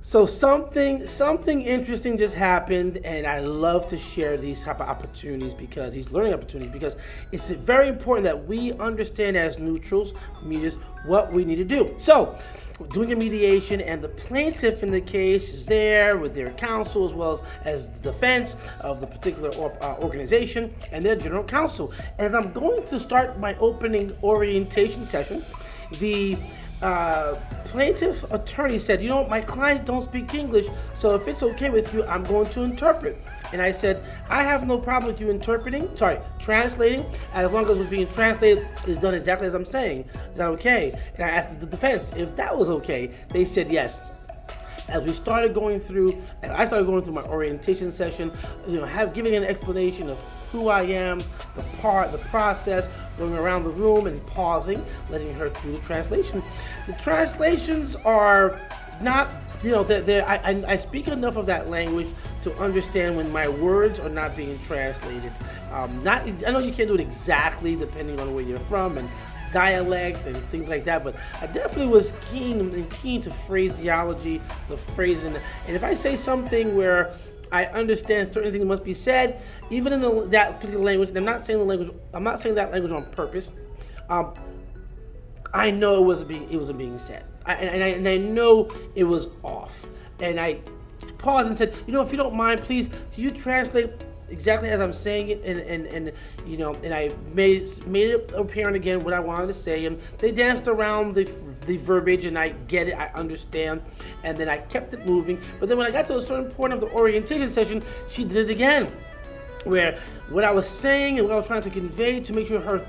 So something interesting just happened, and I love to share these type of opportunities, because these learning opportunities, because it's very important that we understand as neutrals, mediators, what we need to do. So, doing a mediation, and the plaintiff in the case is there with their counsel, as well as the defense of the particular organization and their general counsel. And as I'm going to start my opening orientation session, the plaintiff attorney said, you know, my clients don't speak English, so if it's okay with you, I'm going to interpret. And I said, I have no problem with you translating, as long as what's being translated is done exactly as I'm saying. Is that okay? And I asked the defense if that was okay. They said yes. As I started going through my orientation session, giving an explanation of who I am, the process, going around the room and pausing, letting her do the translation. The translations are not, I speak enough of that language to understand when my words are not being translated. I know you can't do it exactly depending on where you're from and dialect and things like that, but I definitely was keen to phraseology, the phrasing. And if I say something where I understand certain things must be said, even in that particular language, and I'm not saying that language on purpose, I know it wasn't being said. And I know it was off. And I paused and said, if you don't mind, please, can you translate exactly as I'm saying it? And I made it apparent again what I wanted to say. And they danced around the verbiage, and I get it, I understand. And then I kept it moving. But then when I got to a certain point of the orientation session, she did it again, where what I was saying and what I was trying to convey to make sure her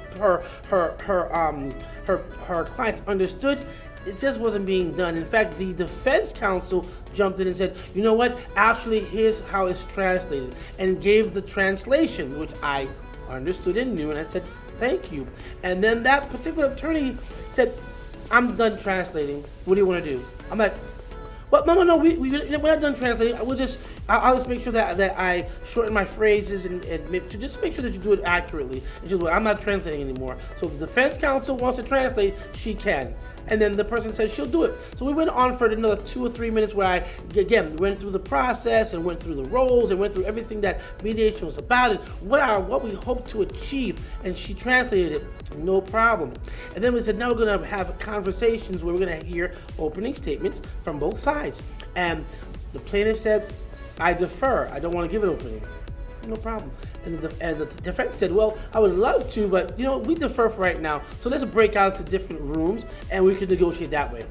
clients understood, it just wasn't being done. In fact, the defense counsel jumped in and said, you know what, actually here's how it's translated, and gave the translation, which I understood and knew, and I said, thank you. And then that particular attorney said, I'm done translating, what do you want to do? I'm like, well, no, we're not done translating. I'll just make sure that I shorten my phrases and just make sure that you do it accurately. And just, I'm not translating anymore. So if the defense counsel wants to translate, she can. And then the person says she'll do it. So we went on for another 2 or 3 minutes, where I, again, went through the process and went through the roles and went through everything that mediation was about and what we hope to achieve. And she translated it, no problem. And then we said, now we're going to have conversations where we're going to hear opening statements from both sides. And the plaintiff said, I defer. I don't want to give an opening. No problem. And the defense said, well, I would love to, but we defer for right now. So let's break out to different rooms and we can negotiate that way.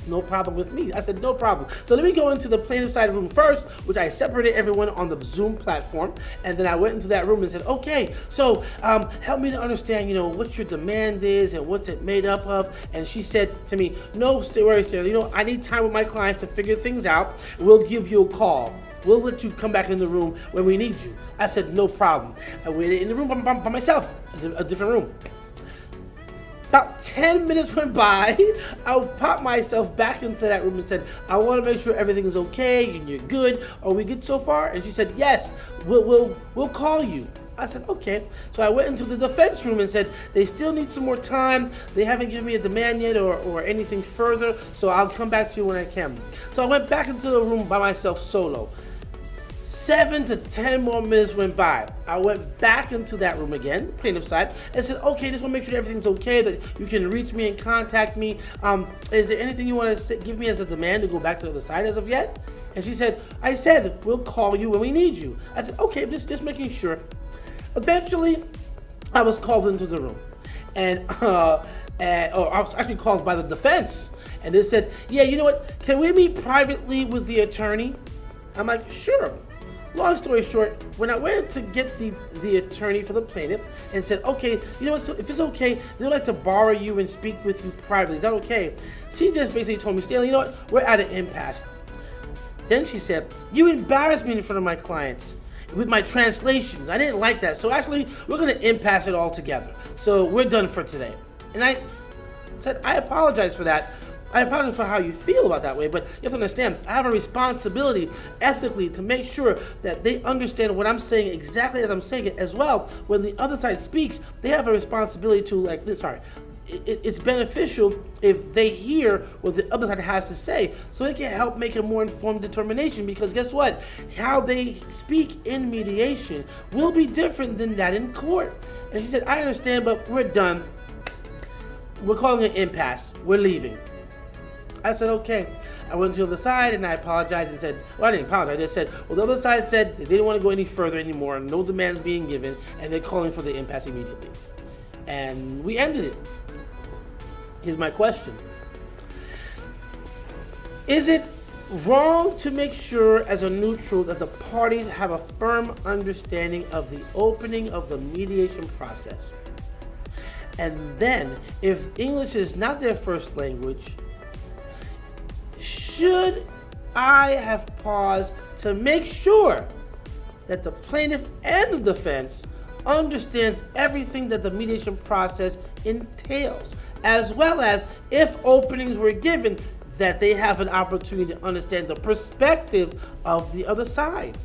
No problem with me. I said, no problem. So let me go into the plaintiff side room first, which I separated everyone on the Zoom platform. And then I went into that room and said, okay, so help me to understand, what your demand is and what's it made up of. And she said to me, no worries, Stanley. I need time with my clients to figure things out. We'll give you a call. We'll let you come back in the room when we need you. I said, no problem. I waited in the room by myself, a different room. About 10 minutes went by. I popped myself back into that room and said, I want to make sure everything is okay and you're good. Are we good so far? And she said, yes, we'll call you. I said, okay. So I went into the defense room and said, they still need some more time. They haven't given me a demand yet or anything further, so I'll come back to you when I can. So I went back into the room by myself solo. 7 to 10 more minutes went by. I went back into that room again, plaintiff side, and said, okay, just want to make sure everything's okay, that you can reach me and contact me. Is there anything you want to give me as a demand to go back to the other side as of yet? And she said, I said, we'll call you when we need you. I said, okay, just making sure. Eventually, I was called into the room. Or I was actually called by the defense. And they said, yeah, you know what, can we meet privately with the attorney? I'm like, sure. Long story short, when I went to get the attorney for the plaintiff and said, okay, you know what, so if it's okay, they'd like to borrow you and speak with you privately. Is that okay? She just basically told me, Stanley, you know what, we're at an impasse. Then she said, you embarrassed me in front of my clients with my translations. I didn't like that. So actually, we're going to impasse it all together. So we're done for today. And I said, I apologize for that. I apologize for how you feel about that way, but you have to understand, I have a responsibility ethically to make sure that they understand what I'm saying exactly as I'm saying it as well. When the other side speaks, they have a responsibility to, it's beneficial if they hear what the other side has to say, so it can help make a more informed determination. Because guess what? How they speak in mediation will be different than that in court. And she said, I understand, but we're done. We're calling it an impasse. We're leaving. I said, okay. I went to the other side and I apologized and said, well, I didn't apologize. I just said, well, the other side said they didn't want to go any further anymore, no demands being given, and they're calling for the impasse immediately. And we ended it. Here's my question. Is it wrong to make sure as a neutral that the parties have a firm understanding of the opening of the mediation process? And then, if English is not their first language, should I have paused to make sure that the plaintiff and the defense understands everything that the mediation process entails, as well as, if openings were given, that they have an opportunity to understand the perspective of the other side?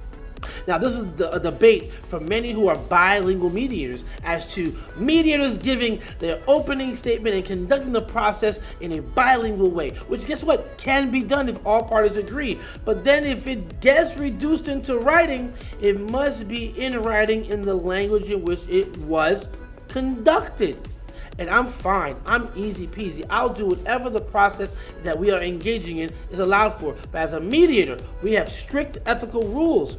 Now, this is a debate for many who are bilingual mediators as to mediators giving their opening statement and conducting the process in a bilingual way, which, guess what, can be done if all parties agree. But then if it gets reduced into writing, it must be in writing in the language in which it was conducted. And I'm fine. I'm easy peasy. I'll do whatever the process that we are engaging in is allowed for. But as a mediator, we have strict ethical rules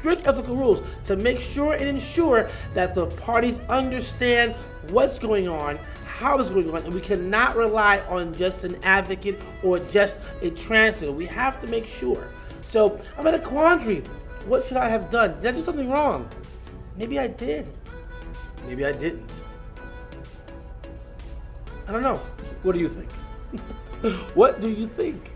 to make sure and ensure that the parties understand what's going on, how it's going on, and we cannot rely on just an advocate or just a translator. We have to make sure. So I'm at a quandary. What should I have done? Did I do something wrong? Maybe I did. Maybe I didn't. I don't know. What do you think? What do you think?